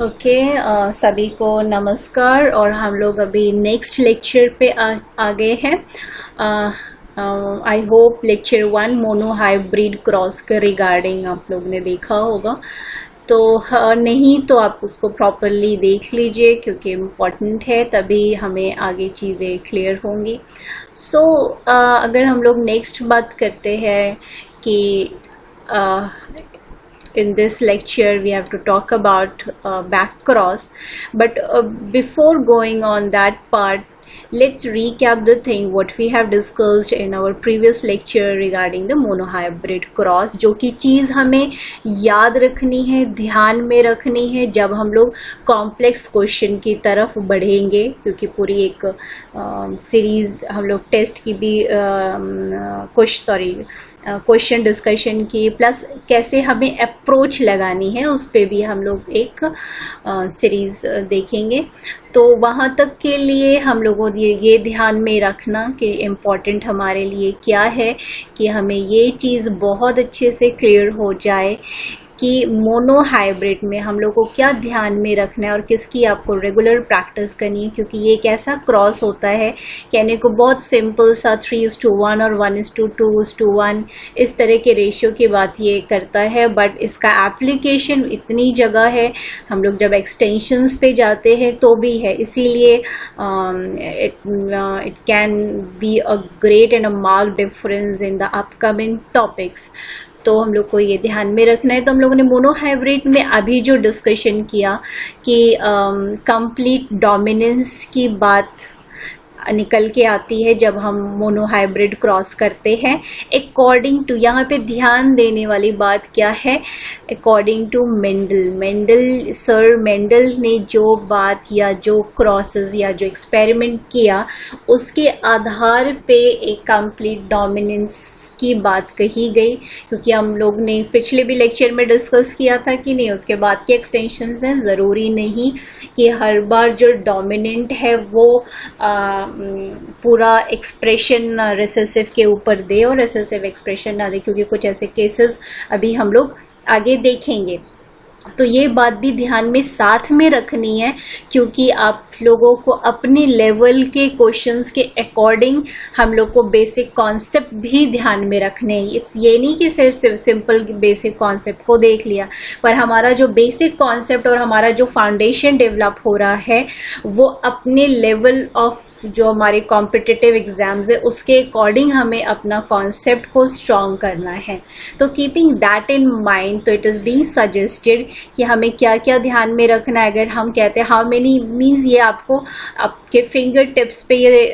Okay, सभी को नमस्कार। और हम लोग अभी नेक्स्ट लेक्चर पे आ गए हैं। I hope lecture 1 mono hybrid cross के रिगार्डिंग आप लोग ने देखा होगा। तो नहीं तो आप उसको प्रॉपरली देख लीजिए क्योंकि इम्पॉर्टेंट है, तभी हमें आगे चीज़ें क्लियर होंगी। सो अगर हम लोग नेक्स्ट बात करते हैं कि in this lecture we have to talk about back cross, but before going on that part, let's recap the thing what we have discussed in our previous lecture regarding the monohybrid cross। जो कि चीज़ हमें याद रखनी है, ध्यान में रखनी है जब हम लोग कॉम्प्लेक्स क्वेश्चन की तरफ बढ़ेंगे, क्योंकि पूरी एक सीरीज हम लोग टेस्ट की भी क्वेश्चन डिस्कशन की, प्लस कैसे हमें अप्रोच लगानी है उस पे भी हम लोग एक सीरीज देखेंगे। तो वहाँ तक के लिए हम लोगों ये ध्यान में रखना कि इम्पॉर्टेंट हमारे लिए क्या है कि हमें ये चीज़ बहुत अच्छे से क्लियर हो जाए कि मोनो हाइब्रिड में हम लोग को क्या ध्यान में रखना है और किसकी आपको रेगुलर प्रैक्टिस करनी है, क्योंकि ये एक ऐसा क्रॉस होता है, कहने को बहुत सिंपल सा 3:1 और 1:2:1 इस तरह के रेशियो की बात ये करता है, बट इसका एप्लीकेशन इतनी जगह है, हम लोग जब एक्सटेंशंस पे जाते हैं तो भी है। इसीलिए it can be a great and a mark difference in the upcoming topics. तो हम लोग को ये ध्यान में रखना है। तो हम लोगों ने मोनो हाइब्रिड में अभी जो डिस्कशन किया कि कंप्लीट डोमिनेंस की बात निकल के आती है जब हम मोनो हाइब्रिड क्रॉस करते हैं। अकॉर्डिंग टू, यहाँ पे ध्यान देने वाली बात क्या है, अकॉर्डिंग टू सर मेंडल ने जो बात या जो क्रॉसेस या जो एक्सपेरिमेंट किया उसके आधार पे एक कंप्लीट डोमिनेंस की बात कही गई, क्योंकि हम लोग ने पिछले भी लेक्चर में डिस्कस किया था कि नहीं, उसके बाद के एक्सटेंशंस हैं, ज़रूरी नहीं कि हर बार जो डोमिनेंट है वो पूरा एक्सप्रेशन रिसेसिव के ऊपर दे और रिसेसिव एक्सप्रेशन ना दे, क्योंकि कुछ ऐसे केसेस अभी हम लोग आगे देखेंगे। तो ये बात भी ध्यान में साथ में रखनी है, क्योंकि आप लोगों को अपने लेवल के क्वेश्चंस के अकॉर्डिंग हम लोग को बेसिक कॉन्सेप्ट भी ध्यान में रखने हैं। इट्स ये नहीं कि सिर्फ सिंपल बेसिक कॉन्सेप्ट को देख लिया, पर हमारा जो बेसिक कॉन्सेप्ट और हमारा जो फाउंडेशन डेवलप हो रहा है वो अपने लेवल ऑफ जो हमारे कॉम्पिटिटिव एग्जाम्स है उसके अकॉर्डिंग हमें अपना कॉन्सेप्ट को स्ट्रॉन्ग करना है। तो कीपिंग दैट इन माइंड, तो इट इज़ बीइंग सजेस्टेड कि हमें क्या क्या ध्यान में रखना है। अगर हम कहते हैं हाउ मेनी मीन्स, ये आपको आपके फिंगर टिप्स पे ये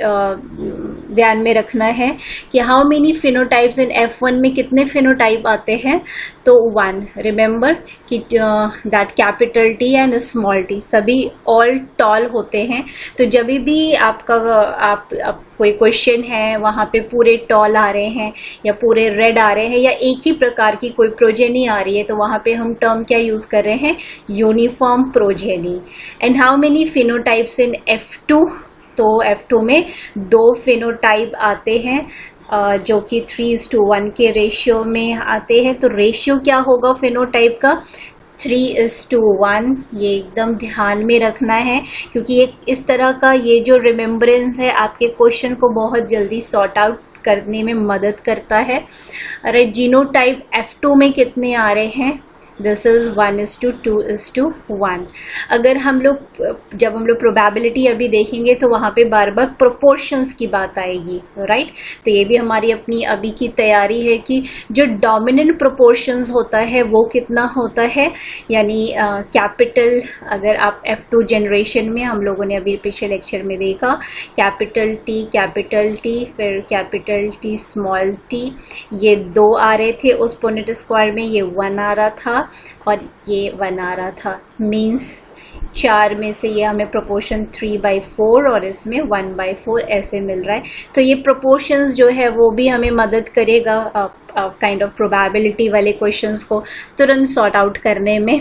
ध्यान में रखना है कि how many phenotypes in F1 में कितने फिनोटाइप आते हैं। तो 1 रिमेंबर कि that capital T and small t सभी ऑल टॉल होते हैं। तो जब भी आपका आप कोई क्वेश्चन है वहाँ पे पूरे टॉल आ रहे हैं या पूरे रेड आ रहे हैं या एक ही प्रकार की कोई प्रोजेनी आ रही है, तो वहाँ पे हम टर्म क्या यूज कर रहे हैं, uniform progeny. And how many phenotypes in F2, तो F2 में 2 फिनोटाइप आते हैं जो कि 3:1 के रेशियो में आते हैं। तो रेशियो क्या होगा फिनोटाइप का, 3:1। ये एकदम ध्यान में रखना है, क्योंकि एक इस तरह का ये जो रिमेम्बरेंस है आपके क्वेश्चन को बहुत जल्दी सॉर्ट आउट करने में मदद करता है। अरे जीनोटाइप F2 में कितने आ रहे हैं, दिस इज 1:2:1। अगर हम लोग जब हम लोग प्रोबेबिलिटी अभी देखेंगे तो वहाँ पे बार बार प्रोपोर्शंस की बात आएगी, राइट। तो ये भी हमारी अपनी अभी की तैयारी है कि जो डोमिनेंट प्रोपोर्शंस होता है वो कितना होता है, यानी कैपिटल, अगर आप F2 जनरेशन में हम लोगों ने अभी पिछले लेक्चर में देखा कैपिटल T फिर कैपिटल T स्मॉल t, ये 2 आ रहे थे उस पुनेट स्क्वायर में, ये 1 आ रहा था और ये 1 आ रहा था। मीन्स 4 में से ये हमें प्रोपोर्शन 3/4 और इसमें 1/4 ऐसे मिल रहा है। तो ये प्रोपोर्शंस जो है वो भी हमें मदद करेगा काइंड ऑफ प्रोबेबिलिटी वाले क्वेश्चंस को तुरंत सॉर्ट आउट करने में।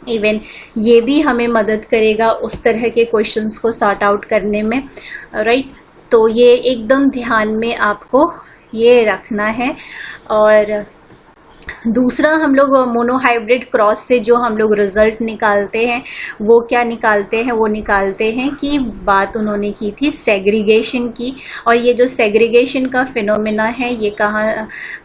इवन ये भी हमें मदद करेगा उस तरह के क्वेश्चंस को सॉर्ट आउट करने में, राइट। तो ये एकदम ध्यान में आपको ये रखना है। और दूसरा हम लोग मोनोहाइब्रिड क्रॉस से जो हम लोग रिजल्ट निकालते हैं वो क्या निकालते हैं, वो निकालते हैं कि बात उन्होंने की थी सेग्रीगेशन की। और ये जो सेग्रीगेशन का फिनोमेना है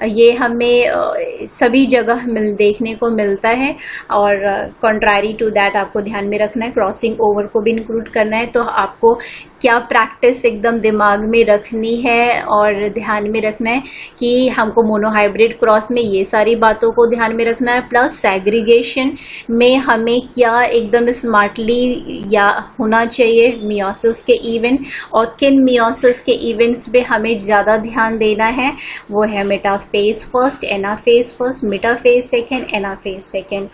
ये हमें सभी जगह देखने को मिलता है। और कॉन्ट्रारी टू दैट आपको ध्यान में रखना है, क्रॉसिंग ओवर को भी इंक्लूड करना है। तो आपको क्या प्रैक्टिस एकदम दिमाग में रखनी है और ध्यान में रखना है कि हमको मोनोहाइब्रिड क्रॉस में ये सारी बातों को ध्यान में रखना है, प्लस सेग्रीगेशन में हमें क्या एकदम स्मार्टली या होना चाहिए मियोसिस के इवेंट, और किन मियोसिस के इवेंट्स पे हमें ज़्यादा ध्यान देना है। वो है metaphase first, anaphase first, metaphase second, anaphase second.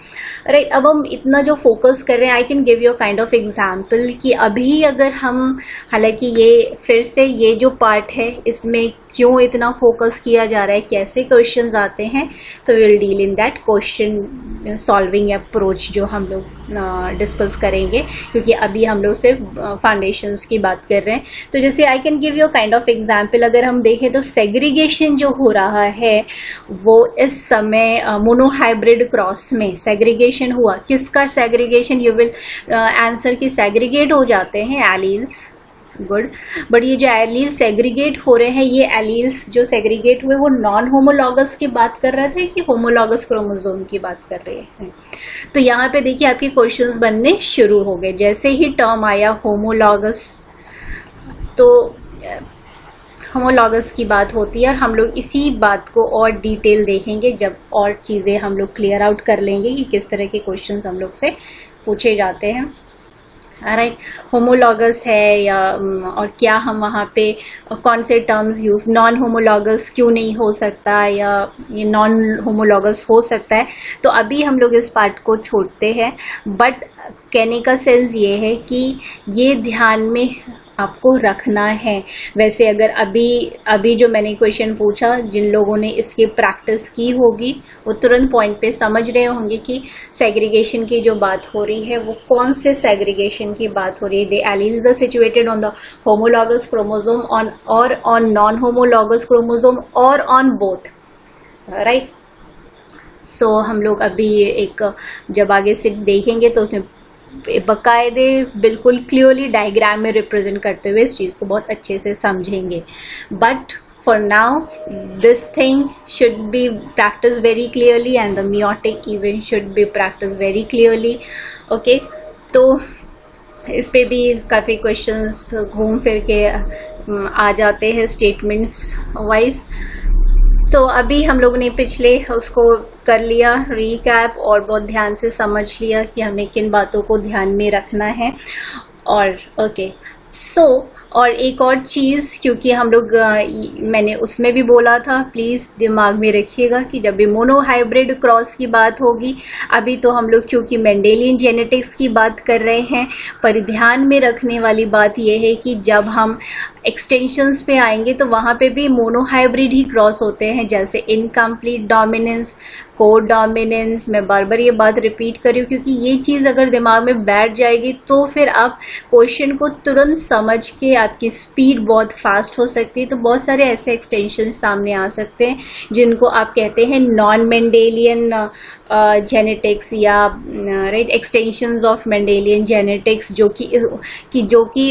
Right, अब हम इतना जो फोकस कर रहे हैं, I can give you kind of example कि अभी अगर हम, हालांकि ये फिर से ये जो पार्ट है इसमें क्यों इतना फोकस किया जा रहा है, कैसे क्वेश्चंस आते हैं, तो will deal in that question solving approach जो हम लोग डिस्कस करेंगे, क्योंकि अभी हम लोग सिर्फ फाउंडेशंस की बात कर रहे हैं। तो जैसे I can give you kind of example, अगर हम देखें तो सेग्रीगेशन जो हो रहा है वो इस समय मोनोहाइब्रिड क्रॉस में सेग्रीगेशन हुआ। किसका सेग्रीगेशन? यू विल आंसर कि सेग्रीगेट हो जाते हैं एलील्स, गुड। बट ये जो एलील्स सेग्रीगेट हो रहे हैं, ये एलील्स जो सेग्रीगेट हुए वो नॉन होमोलॉगस की बात कर रहे थे कि होमोलॉगस क्रोमोसोम की बात कर रहे हैं। तो यहाँ पे देखिए आपके क्वेश्चंस बनने शुरू हो गए। जैसे ही टर्म आया होमोलॉगस, तो होमोलॉगस की बात होती है, और हम लोग इसी बात को और डिटेल देखेंगे जब और चीज़ें हम लोग क्लियर आउट कर लेंगे कि किस तरह के क्वेश्चंस हम लोग से पूछे जाते हैं। राइट, होमोलॉगस है या और क्या हम वहाँ पे कौन से टर्म्स यूज़, नॉन होमोलॉगस क्यों नहीं हो सकता या ये नॉन होमोलॉगस हो सकता है। तो अभी हम लोग इस पार्ट को छोड़ते हैं, बट कहने का सेंस ये है कि ये ध्यान में आपको रखना है। वैसे अगर अभी जो मैंने क्वेश्चन पूछा, जिन लोगों ने इसकी प्रैक्टिस की होगी वो तुरंत पॉइंट पे समझ रहे होंगे कि सेग्रीगेशन की जो बात हो रही है वो कौन से सेग्रीगेशन की बात हो रही है। They alleles are situated on the homologous chromosome on non homologous chromosome और ऑन बोथ, राइट। सो हम लोग अभी एक जब आगे से देखेंगे तो उसमें बकायदे बिल्कुल क्लियरली डायग्राम में रिप्रेजेंट करते हुए इस चीज़ को बहुत अच्छे से समझेंगे। But for now this thing should be practice very clearly and the meiotic event should be practice very clearly, okay. तो इस पे भी काफ़ी क्वेश्चंस घूम फिर के आ जाते हैं स्टेटमेंट्स वाइज। तो अभी हम लोग ने पिछले उसको कर लिया रीकैप और बहुत ध्यान से समझ लिया कि हमें किन बातों को ध्यान में रखना है। और ओके, सो और एक और चीज़, क्योंकि हम लोग मैंने उसमें भी बोला था, प्लीज़ दिमाग में रखिएगा कि जब भी मोनोहाइब्रिड क्रॉस की बात होगी, अभी तो हम लोग क्योंकि मेंडेलियन जेनेटिक्स की बात कर रहे हैं, पर ध्यान में रखने वाली बात यह है कि जब हम एक्सटेंशंस पे आएंगे तो वहाँ पे भी मोनोहाइब्रिड ही क्रॉस होते हैं, जैसे इनकम्प्लीट डोमिनेंस, को डोमिनेंस। मैं बार बार ये बात रिपीट कर रही हूँ क्योंकि ये चीज़ अगर दिमाग में बैठ जाएगी तो फिर आप क्वेश्चन को तुरंत समझ के आपकी स्पीड बहुत फास्ट हो सकती है। तो बहुत सारे ऐसे एक्सटेंशन सामने आ सकते हैं जिनको आप कहते हैं नॉन मेंडेलियन जेनेटिक्स या right extensions of Mendelian genetics, जो कि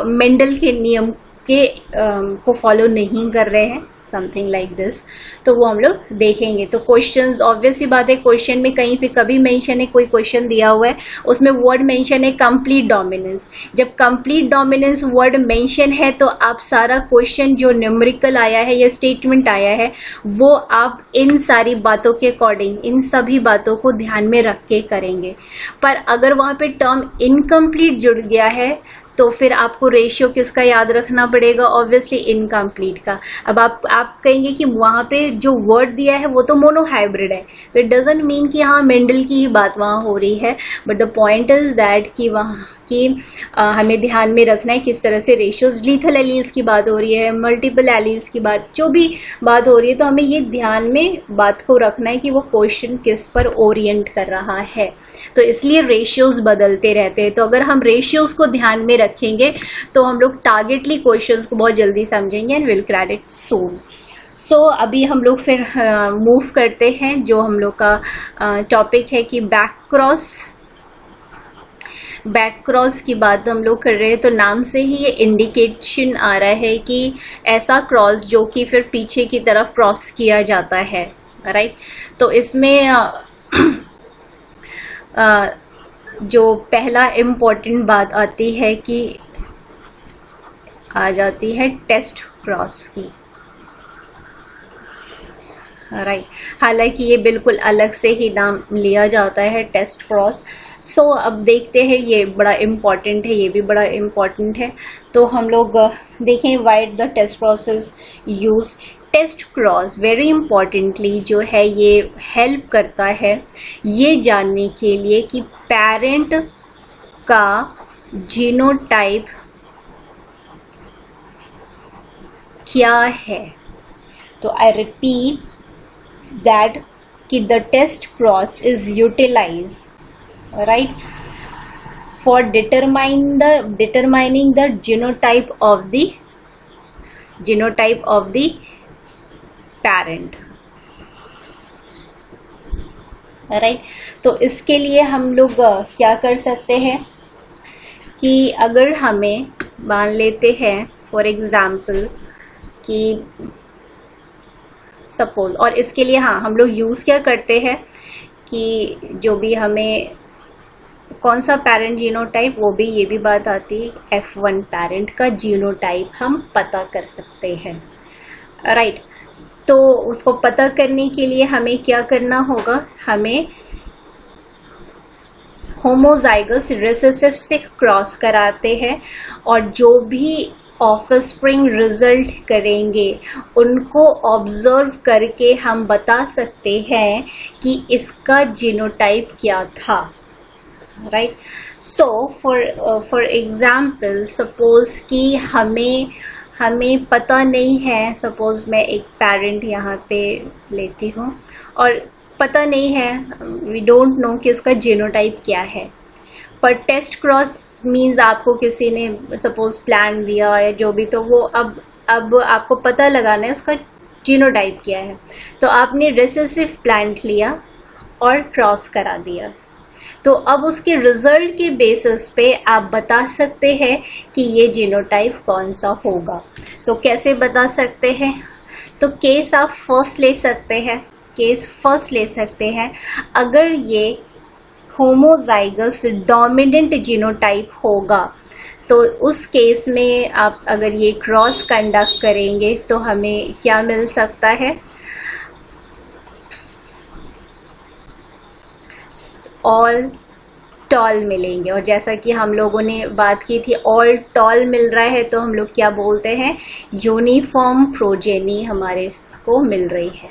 मेंडल के नियम के को फॉलो नहीं कर रहे हैं, समथिंग लाइक दिस। तो वो हम लोग देखेंगे। तो क्वेश्चंस, ऑब्वियस सी बात है, क्वेश्चन में कहीं पे कभी मेंशन है, कोई क्वेश्चन दिया हुआ है उसमें वर्ड मेंशन है कंप्लीट डोमिनेंस। जब कंप्लीट डोमिनेंस वर्ड मेंशन है तो आप सारा क्वेश्चन जो न्यूमेरिकल आया है या स्टेटमेंट आया है वो आप इन सारी बातों के अकॉर्डिंग, इन सभी बातों को ध्यान में रख के करेंगे। पर अगर वहाँ पे टर्म इनकम्प्लीट जुड़ गया है तो फिर आपको रेशियो किसका याद रखना पड़ेगा? ऑब्वियसली इनकम्प्लीट का। अब आप कहेंगे कि वहाँ पे जो वर्ड दिया है वो तो मोनोहाइब्रिड है, तो इट डजंट मीन कि हाँ मेंडल की ही बात वहाँ हो रही है, but the point is that कि वहाँ कि हमें ध्यान में रखना है किस तरह से रेशियोज, लीथल एलील्स की बात हो रही है, मल्टीपल एलील्स की बात, जो भी बात हो रही है, तो हमें ये ध्यान में बात को रखना है कि वो क्वेश्चन किस पर ओरिएंट कर रहा है। तो इसलिए रेशियोज बदलते रहते हैं। तो अगर हम रेशियोज को ध्यान में रखेंगे तो हम लोग टारगेटली क्वेश्चंस को बहुत जल्दी समझेंगे एंड विल क्रैक इट सून। अभी हम लोग फिर मूव करते हैं, जो हम लोग का टॉपिक है कि बैक क्रॉस की बात हम लोग कर रहे हैं। तो नाम से ही ये इंडिकेशन आ रहा है कि ऐसा क्रॉस जो कि फिर पीछे की तरफ क्रॉस किया जाता है, राइट। तो इसमें जो पहला इम्पोर्टेंट बात आती है कि आ जाती है टेस्ट क्रॉस की, राइट। हालांकि ये बिल्कुल अलग से ही नाम लिया जाता है, टेस्ट क्रॉस। अब देखते हैं, ये बड़ा इम्पॉर्टेंट है, ये भी बड़ा इम्पॉर्टेंट है। तो हम लोग देखें why the test cross is use. Test cross very importantly जो है ये हेल्प करता है ये जानने के लिए कि पेरेंट का जीनोटाइप क्या है। तो आई रिपीट that कि the test cross is utilized, right, for determining the genotype of the parent, right। तो इसके लिए हम लोग क्या कर सकते हैं कि अगर हमें मान लेते हैं फॉर एग्जाम्पल कि सपोज, और इसके लिए हाँ हम लोग यूज़ क्या करते हैं कि जो भी हमें कौन सा पेरेंट जीनोटाइप, वो भी ये भी बात आती है F1 पेरेंट का जीनोटाइप हम पता कर सकते हैं, राइट। तो उसको पता करने के लिए हमें क्या करना होगा, हमें होमोजाइगस रिसेसिव से क्रॉस कराते हैं और जो भी ऑफस्प्रिंग रिजल्ट करेंगे उनको ऑब्जर्व करके हम बता सकते हैं कि इसका जीनोटाइप क्या था, राइट। फॉर एग्जाम्पल सपोज कि हमें पता नहीं है, सपोज मैं एक पेरेंट यहाँ पे लेती हूँ और पता नहीं है, वी डोंट नो कि इसका जीनोटाइप क्या है। पर टेस्ट क्रॉस मीन्स आपको किसी ने सपोज प्लान दिया या जो भी, तो वो अब आपको पता लगाना है उसका जीनोटाइप क्या है। तो आपने रिसेसिव प्लांट लिया और क्रॉस करा दिया, तो अब उसके रिजल्ट के बेसिस पे आप बता सकते हैं कि ये जीनोटाइप कौन सा होगा। तो कैसे बता सकते हैं, तो केस आप फर्स्ट ले सकते हैं। अगर ये होमोजाइगस डोमिनेंट जीनोटाइप होगा तो उस केस में आप अगर ये क्रॉस कंडक्ट करेंगे तो हमें क्या मिल सकता है, ऑल टॉल मिलेंगे। और जैसा कि हम लोगों ने बात की थी, ऑल टॉल मिल रहा है तो हम लोग क्या बोलते हैं, यूनिफॉर्म प्रोजेनी हमारे को मिल रही है।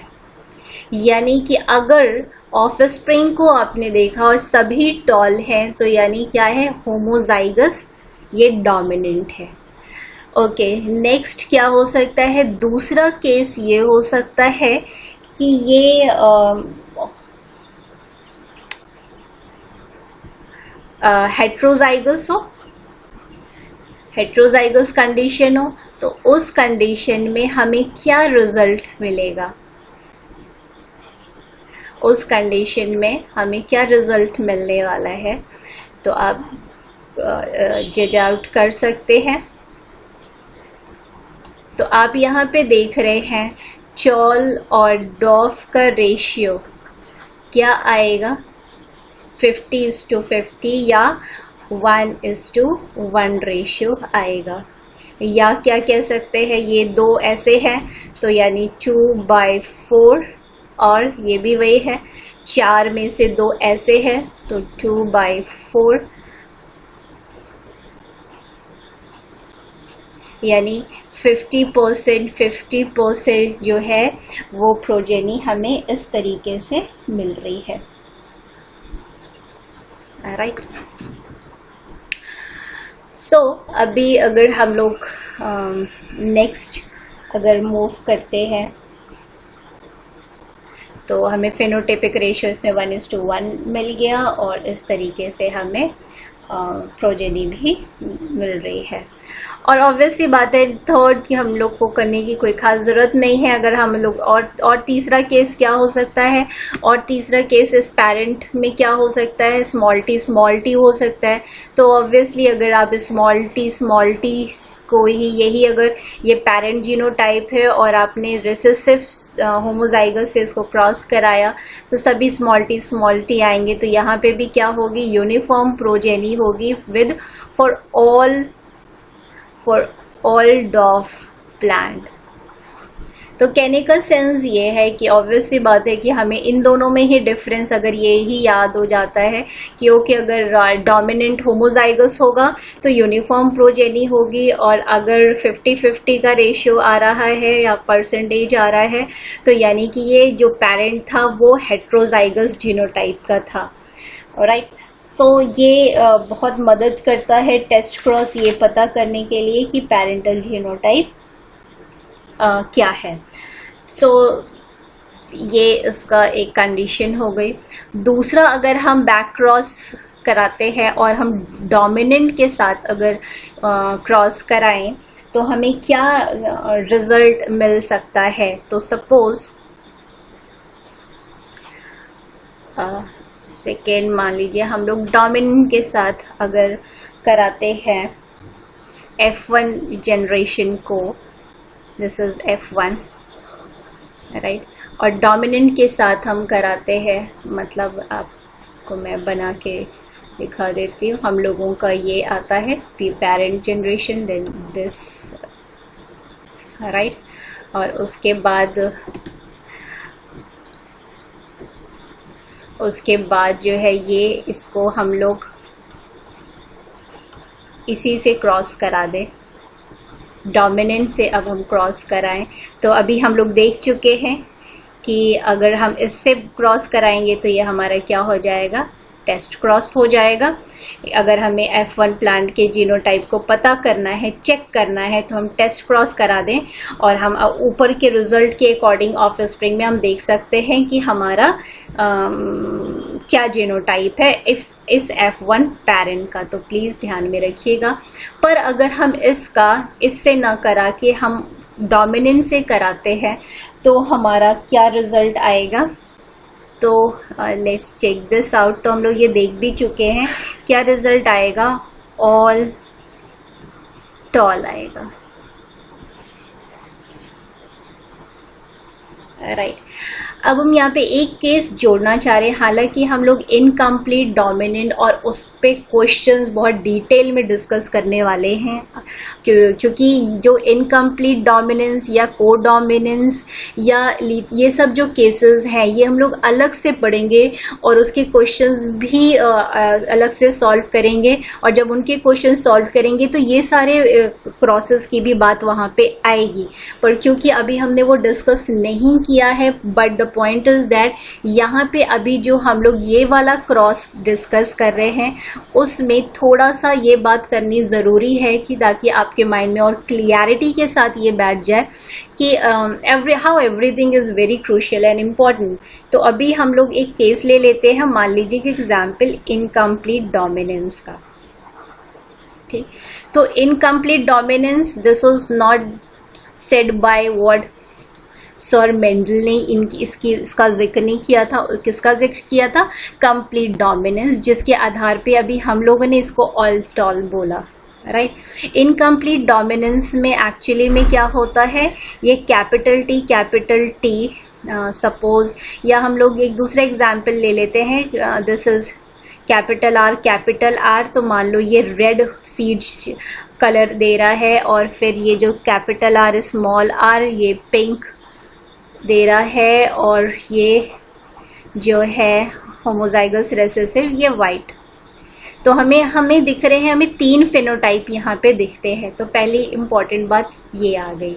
यानी कि अगर ऑफस्प्रिंग को आपने देखा और सभी टॉल हैं तो यानी क्या है, होमोजाइगस, ये डोमिनेंट है। ओके, नेक्स्ट क्या हो सकता है, दूसरा केस ये हो सकता है कि ये हेट्रोजाइगस कंडीशन हो, तो उस कंडीशन में हमें क्या रिजल्ट मिलेगा, उस कंडीशन में हमें क्या रिजल्ट मिलने वाला है, तो आप जज आउट कर सकते हैं। तो आप यहाँ पे देख रहे हैं चॉल और डॉफ का रेशियो क्या आएगा, 50:50 या 1:1 रेशियो आएगा। या क्या कह सकते हैं, ये दो ऐसे हैं तो यानी 2/4, और ये भी वही है, 4 में से 2 ऐसे हैं तो 2/4, यानी 50% जो है वो प्रोजेनी हमें इस तरीके से मिल रही है, राइट। अभी अगर हम लोग नेक्स्ट अगर मूव करते हैं तो हमें फेनोटाइपिक रेशियो इसमें 1:1 मिल गया और इस तरीके से हमें प्रोजेनी भी मिल रही है। और ऑब्वियसली बात है थर्ड कि हम लोग को करने की कोई खास ज़रूरत नहीं है। अगर हम लोग और तीसरा केस क्या हो सकता है, और तीसरा केस इस पेरेंट में क्या हो सकता है, स्मॉल टी हो सकता है। तो ऑब्वियसली अगर आप स्मॉल टी को ही यही अगर ये पेरेंट जीनोटाइप है और आपने रिसेसिव होमोजाइगस से इसको क्रॉस कराया तो सभी स्मॉल टी आएंगे। तो यहाँ पे भी क्या होगी, यूनिफॉर्म प्रोजेनी होगी विद फॉर ऑल डॉफ प्लांट। तो कहने का सेंस ये है कि ऑब्वियसली बात है कि हमें इन दोनों में ही डिफरेंस अगर ये ही याद हो जाता है कि ओके अगर डोमिनेंट होमोजाइगस होगा तो यूनिफॉर्म प्रोजेनी होगी, और अगर 50-50 का रेशियो आ रहा है या परसेंटेज आ रहा है तो यानी कि ये जो पेरेंट था वो हेट्रोजाइगस जीनोटाइप का था। ऑलराइट, सो ये बहुत मदद करता है टेस्ट क्रॉस ये पता करने के लिए कि पेरेंटल जीनोटाइप क्या है। सो ये इसका एक कंडीशन हो गई। दूसरा, अगर हम बैक क्रॉस कराते हैं और हम डोमिनेंट के साथ अगर क्रॉस कराएं तो हमें क्या रिजल्ट मिल सकता है। तो सपोज सेकेंड मान लीजिए हम लोग डोमिनेंट के साथ अगर कराते हैं F1 जनरेशन को, दिस इज F1 राइट, और डोमिनेंट के साथ हम कराते हैं, मतलब आपको मैं बना के दिखा देती हूँ। हम लोगों का ये आता है parent generation, then this right, और उसके बाद जो है ये इसको हम लोग इसी से क्रॉस करा दें, डोमिनेंट से अब हम क्रॉस कराएं। तो अभी हम लोग देख चुके हैं कि अगर हम इससे क्रॉस कराएंगे तो ये हमारा क्या हो जाएगा, टेस्ट क्रॉस हो जाएगा। अगर हमें F1 प्लांट के जीनोटाइप को पता करना है, चेक करना है, तो हम टेस्ट क्रॉस करा दें और हम ऊपर के रिजल्ट के अकॉर्डिंग ऑफस्प्रिंग में हम देख सकते हैं कि हमारा क्या जीनोटाइप है इस F1 पेरेंट का। तो प्लीज़ ध्यान में रखिएगा। पर अगर हम इससे ना करा के हम डोमिनेंट से कराते हैं तो हमारा क्या रिजल्ट आएगा। तो लेट्स चेक दिस आउट। तो हम लोग ये देख भी चुके हैं क्या रिजल्ट आएगा, ऑल टॉल आएगा राइट। अब हम यहाँ पे एक केस जोड़ना चाह रहे हैं, हालांकि हम लोग इनकम्प्लीट डोमिनेंट और उस पे क्वेश्चंस बहुत डिटेल में डिस्कस करने वाले हैं, क्योंकि जो इनकम्प्लीट डोमिनेंस या को डोमिनेंस या ये सब जो केसेस हैं ये हम लोग अलग से पढ़ेंगे और उसके क्वेश्चंस भी अलग से सॉल्व करेंगे। और जब उनके क्वेश्चन सॉल्व करेंगे तो ये सारे प्रोसेस की भी बात वहाँ पे आएगी। पर क्योंकि अभी हमने वो डिस्कस नहीं किया है, but the point is that यहाँ पे अभी जो हम लोग ये वाला क्रॉस डिस्कस कर रहे हैं उसमें थोड़ा सा ये बात करनी ज़रूरी है कि ताकि आपके माइंड में और क्लियरिटी के साथ ये बैठ जाए कि how everything is very crucial and important. तो अभी हम लोग एक केस ले लेते हैं, मान लीजिए कि एग्जाम्पल इनकम्प्लीट डोमिनेंस का। ठीक, तो incomplete dominance this was not said by what sir Mendel ने इसका जिक्र नहीं किया था। किसका जिक्र किया था, कंप्लीट डोमिनेंस, जिसके आधार पे अभी हम लोगों ने इसको ऑल टॉल बोला राइट। इनकम्प्लीट डोमिनेंस में एक्चुअली में क्या होता है, ये कैपिटल टी सपोज, या हम लोग एक दूसरा एग्जाम्पल ले लेते हैं, दिस इज कैपिटल आर। तो मान लो ये रेड सीड कलर दे रहा है और फिर ये जो कैपिटल आर स्मॉल आर ये पिंक दे रहा है और ये जो है होमोजाइगस रिसेसिव ये वाइट। तो हमें दिख रहे हैं, हमें 3 फेनोटाइप यहाँ पे दिखते हैं। तो पहली इम्पॉर्टेंट बात ये आ गई।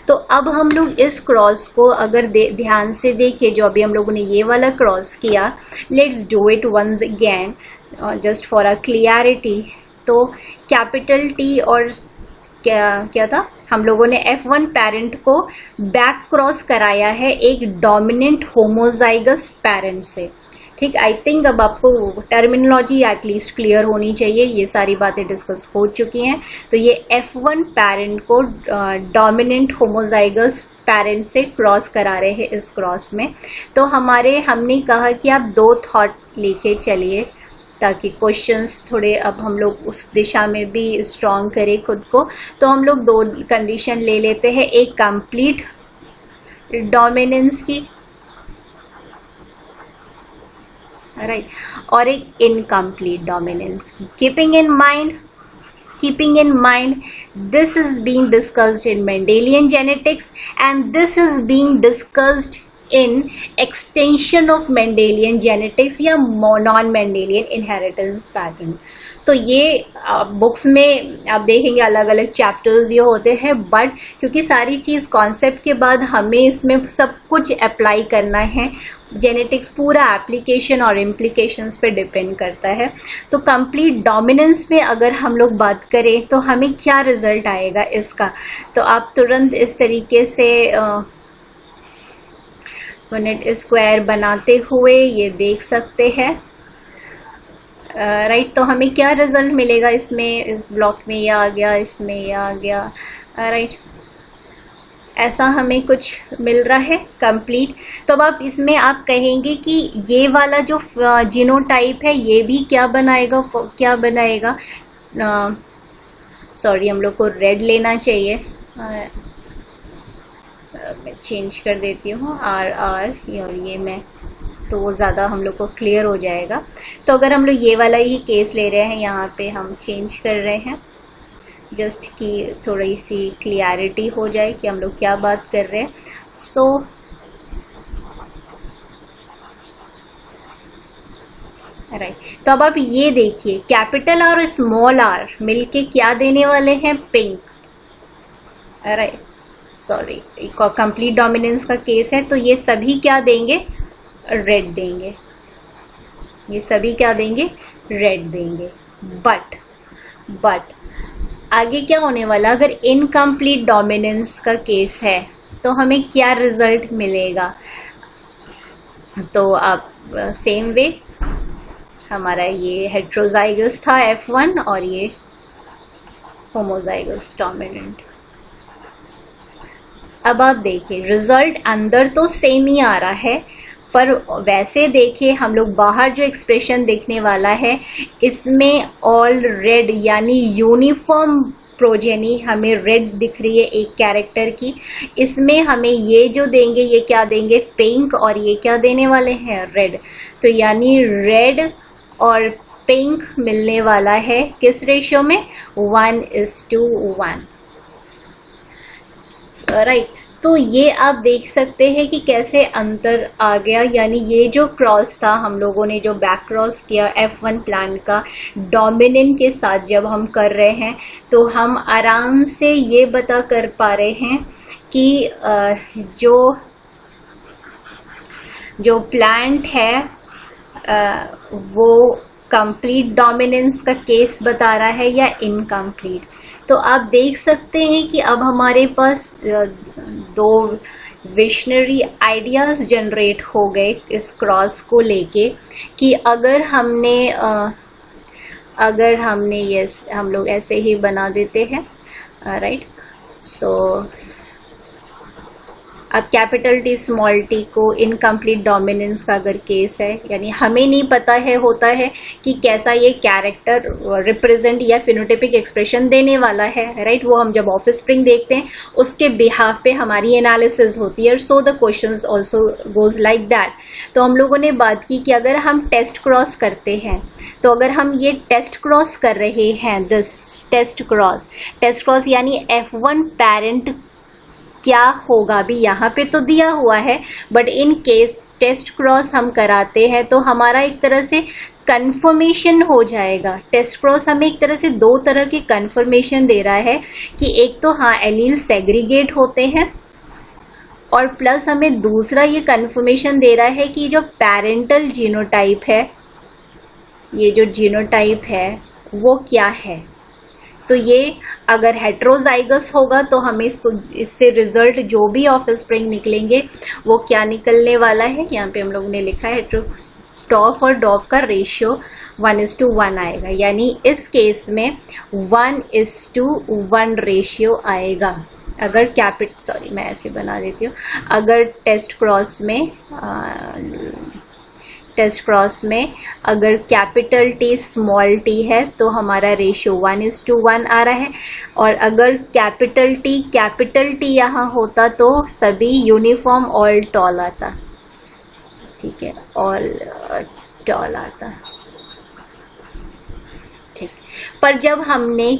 तो अब हम लोग इस क्रॉस को अगर ध्यान से देखें, जो अभी हम लोगों ने ये वाला क्रॉस किया, let's do it once again just for a clarity. तो कैपिटल टी और क्या था, हम लोगों ने F1 पेरेंट को बैक क्रॉस कराया है एक डोमिनेंट होमोजाइगस पेरेंट से। ठीक, आई थिंक अब आपको टर्मिनोलॉजी एटलीस्ट क्लियर होनी चाहिए, ये सारी बातें डिस्कस हो चुकी हैं। तो ये F1 पैरेंट को डोमिनेंट होमोजाइगस पैरेंट से क्रॉस करा रहे हैं इस क्रॉस में। तो हमने कहा कि आप 2 थॉट लेके चलिए ताकि क्वेश्चंस थोड़े अब हम लोग उस दिशा में भी स्ट्रॉन्ग करें खुद को। तो हम लोग 2 कंडीशन ले लेते हैं, एक कंप्लीट डोमिनेंस की, राइट, और एक इनकम्प्लीट डोमिनेंस की। keeping in mind this is being discussed in Mendelian genetics and this is being discussed in extension of Mendelian genetics या non Mendelian inheritance pattern। तो ये बुक्स में आप देखेंगे अलग अलग चैप्टर्स ये होते हैं, बट क्योंकि सारी चीज़ कॉन्सेप्ट के बाद हमें इसमें सब कुछ अप्लाई करना है, जेनेटिक्स पूरा एप्लीकेशन और इम्प्लीकेशंस पे डिपेंड करता है। तो कंप्लीट डोमिनेंस में अगर हम लोग बात करें तो हमें क्या रिजल्ट आएगा इसका, तो आप तुरंत इस तरीके से यूनिट स्क्वायर बनाते हुए ये देख सकते हैं, राइट। तो हमें क्या रिजल्ट मिलेगा इसमें, इस ब्लॉक में ये आ गया, इसमें ये आ गया, राइट, ऐसा हमें कुछ मिल रहा है कंप्लीट। तो अब आप इसमें आप कहेंगे कि ये वाला जो जीनोटाइप है ये भी क्या बनाएगा, सॉरी हम लोग को रेड लेना चाहिए, मैं चेंज कर देती हूँ R और ये मैं, तो वो ज़्यादा हम लोग को क्लियर हो जाएगा। तो अगर हम लोग ये वाला ही केस ले रहे हैं, यहाँ पे हम चेंज कर रहे हैं जस्ट कि थोड़ी सी क्लियरिटी हो जाए कि हम लोग क्या बात कर रहे हैं। सो राइट, तो अब आप ये देखिए कैपिटल R और स्मॉल r मिलके क्या देने वाले हैं, pink, right, sorry complete dominance का केस है। तो ये सभी क्या देंगे, रेड देंगे, ये सभी क्या देंगे, रेड देंगे। बट आगे क्या होने वाला, अगर इनकम्प्लीट डोमिनेंस का केस है तो हमें क्या रिजल्ट मिलेगा। तो आप सेम वे, हमारा ये हेट्रोजाइगस था F1 और ये होमोजाइगस डोमिनेंट। अब आप देखिए रिजल्ट अंदर तो सेम ही आ रहा है, पर वैसे देखिए हम लोग बाहर जो एक्सप्रेशन देखने वाला है इसमें ऑल रेड यानी यूनिफॉर्म प्रोजेनी हमें रेड दिख रही है एक कैरेक्टर की। इसमें हमें ये जो देंगे ये क्या देंगे, पिंक, और ये क्या देने वाले हैं, रेड। तो यानी रेड और पिंक मिलने वाला है किस रेशियो में, 1:1, राइट। तो ये आप देख सकते हैं कि कैसे अंतर आ गया, यानी ये जो क्रॉस था हम लोगों ने जो बैक क्रॉस किया F1 प्लांट का डोमिनेंट के साथ जब हम कर रहे हैं तो हम आराम से ये बता कर पा रहे हैं कि जो प्लांट है वो कंप्लीट डोमिनेंस का केस बता रहा है या इनकम्प्लीट। तो आप देख सकते हैं कि अब हमारे पास 2 विशनरी आइडियाज़ जनरेट हो गए इस क्रॉस को लेके कि अगर हमने ये हम लोग ऐसे ही बना देते हैं, राइट। सो अब कैपिटल T स्मॉल t को इनकम्प्लीट डोमिनेंस का अगर केस है, यानी हमें नहीं पता है होता है कि कैसा ये कैरेक्टर रिप्रेजेंट या फिनोटाइपिक एक्सप्रेशन देने वाला है, राइट। वो हम जब ऑफस्प्रिंग देखते हैं उसके बिहाफ पे हमारी एनालिसिस होती है। So the questions also goes like that. तो हम लोगों ने बात की कि अगर हम टेस्ट क्रॉस करते हैं, तो अगर हम ये टेस्ट क्रॉस कर रहे हैं, दिस टेस्ट क्रॉस यानी F1 पैरेंट क्या होगा भी यहाँ पे तो दिया हुआ है, but in case test cross हम कराते हैं तो हमारा एक तरह से कंफर्मेशन हो जाएगा। टेस्ट क्रॉस हमें एक तरह से 2 तरह की कंफर्मेशन दे रहा है कि एक तो हाँ एलील सेग्रीगेट होते हैं, और प्लस हमें दूसरा ये कंफर्मेशन दे रहा है कि जो पेरेंटल जीनोटाइप है, ये जो जीनोटाइप है वो क्या है। तो ये अगर हेट्रोजाइगस होगा तो हमें इससे रिजल्ट जो भी ऑफस्प्रिंग निकलेंगे वो क्या निकलने वाला है, यहाँ पे हम लोग ने लिखा है डॉफ और डॉफ का रेशियो 1:1 आएगा, यानी इस केस में 1:1 रेशियो आएगा। अगर मैं ऐसे बना देती हूँ, अगर टेस्ट क्रॉस में अगर कैपिटल T स्मॉल t है तो हमारा रेशियो 1:1 आ रहा है, और अगर कैपिटल T यहाँ होता तो सभी यूनिफॉर्म ऑल टॉल आता, ठीक है, ऑल टॉल आता, ठीक। पर जब हमने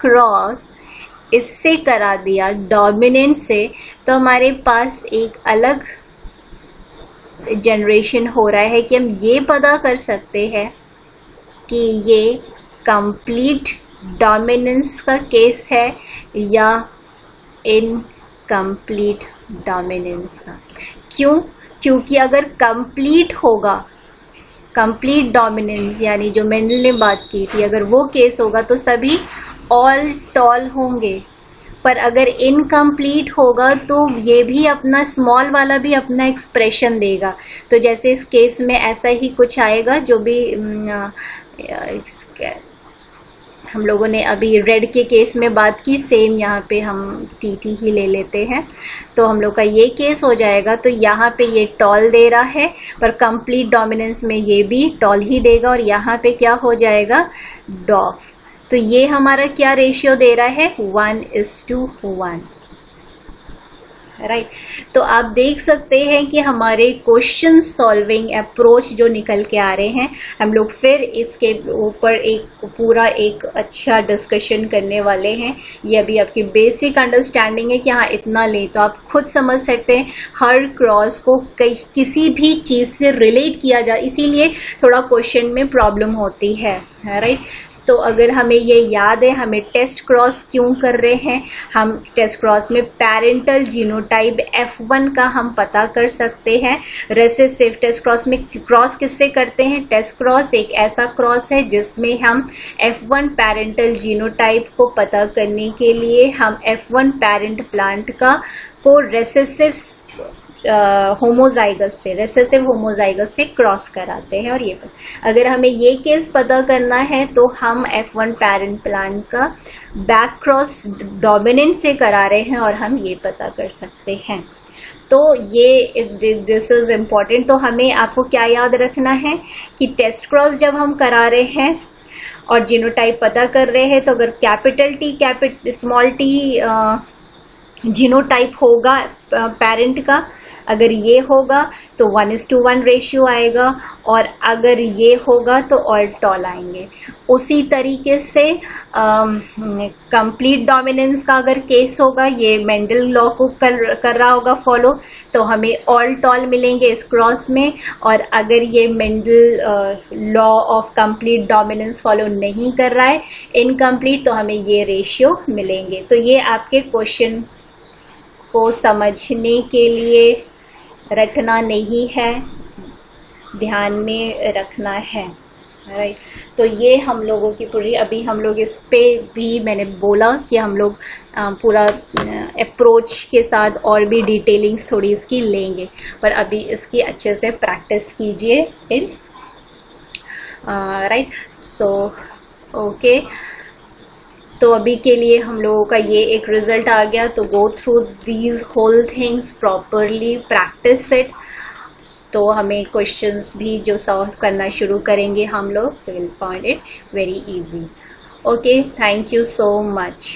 क्रॉस इससे करा दिया डोमिनेंट से, तो हमारे पास एक अलग जनरेशन हो रहा है कि हम ये पता कर सकते हैं कि ये कंप्लीट डोमिनेंस का केस है या इनकम्प्लीट डोमिनेंस का। क्यों? क्योंकि अगर कंप्लीट होगा, कंप्लीट डोमिनेंस यानी जो मेंडल ने बात की थी, अगर वो केस होगा तो सभी ऑल टॉल होंगे। पर अगर इनकम्प्लीट होगा तो ये भी अपना स्मॉल वाला भी अपना एक्सप्रेशन देगा। तो जैसे इस केस में ऐसा ही कुछ आएगा, जो भी हम लोगों ने अभी रेड के केस में बात की, सेम यहाँ पे हम टी ही ले लेते हैं। तो हम लोग का ये केस हो जाएगा, तो यहाँ पे ये टॉल दे रहा है, पर कंप्लीट डोमिनेंस में ये भी टॉल ही देगा, और यहाँ पे क्या हो जाएगा, डॉफ। तो ये हमारा क्या रेशियो दे रहा है, 1:1, राइट। तो आप देख सकते हैं कि हमारे क्वेश्चन सॉल्विंग अप्रोच जो निकल के आ रहे हैं, हम लोग फिर इसके ऊपर एक अच्छा डिस्कशन करने वाले हैं। ये अभी आपकी बेसिक अंडरस्टैंडिंग है कि हाँ इतना ले, तो आप खुद समझ सकते हैं हर क्रॉस को किसी भी चीज़ से रिलेट किया जा, इसीलिए थोड़ा क्वेश्चन में प्रॉब्लम होती है, राइट। तो अगर हमें ये याद है हमें टेस्ट क्रॉस क्यों कर रहे हैं, हम टेस्ट क्रॉस में पेरेंटल जीनोटाइप F1 का हम पता कर सकते हैं। रेसेसिव टेस्ट क्रॉस में क्रॉस किससे करते हैं, टेस्ट क्रॉस एक ऐसा क्रॉस है जिसमें हम F1 पेरेंटल जीनोटाइप को पता करने के लिए हम F1 पेरेंट प्लांट को रेसेसिव होमोजाइगस से क्रॉस कराते हैं। और ये अगर हमें ये केस पता करना है तो हम F1 पेरेंट प्लांट का बैक क्रॉस डोमिनेंट से करा रहे हैं, और हम ये पता कर सकते हैं। तो ये दिस इज इम्पॉर्टेंट। तो हमें आपको क्या याद रखना है कि टेस्ट क्रॉस जब हम करा रहे हैं और जीनोटाइप पता कर रहे हैं, तो अगर capital T small t genotype होगा पेरेंट का, अगर ये होगा तो 1:1 रेशियो आएगा, और अगर ये होगा तो ऑल टॉल आएंगे। उसी तरीके से कंप्लीट डोमिनेंस का अगर केस होगा, ये मेंडल लॉ को कर रहा होगा फॉलो, तो हमें ऑल टॉल मिलेंगे इस क्रॉस में। और अगर ये Mendel law of complete dominance follow नहीं कर रहा है, इनकम्प्लीट, तो हमें ये रेशियो मिलेंगे। तो ये आपके क्वेश्चन को समझने के लिए रटना नहीं है, ध्यान में रखना है, राइट। तो ये हम लोगों की पूरी, अभी हम लोग इस पे भी मैंने बोला कि हम लोग पूरा अप्रोच के साथ और भी डिटेलिंग्स थोड़ी इसकी लेंगे, पर अभी इसकी अच्छे से प्रैक्टिस कीजिए फिर, राइट। सो ओके, तो अभी के लिए हम लोगों का ये एक रिजल्ट आ गया। तो go through these whole things properly, practice it, तो हमें क्वेश्चंस भी जो सॉल्व करना शुरू करेंगे हम लोग, तो will find it very easy. Okay, thank you so much.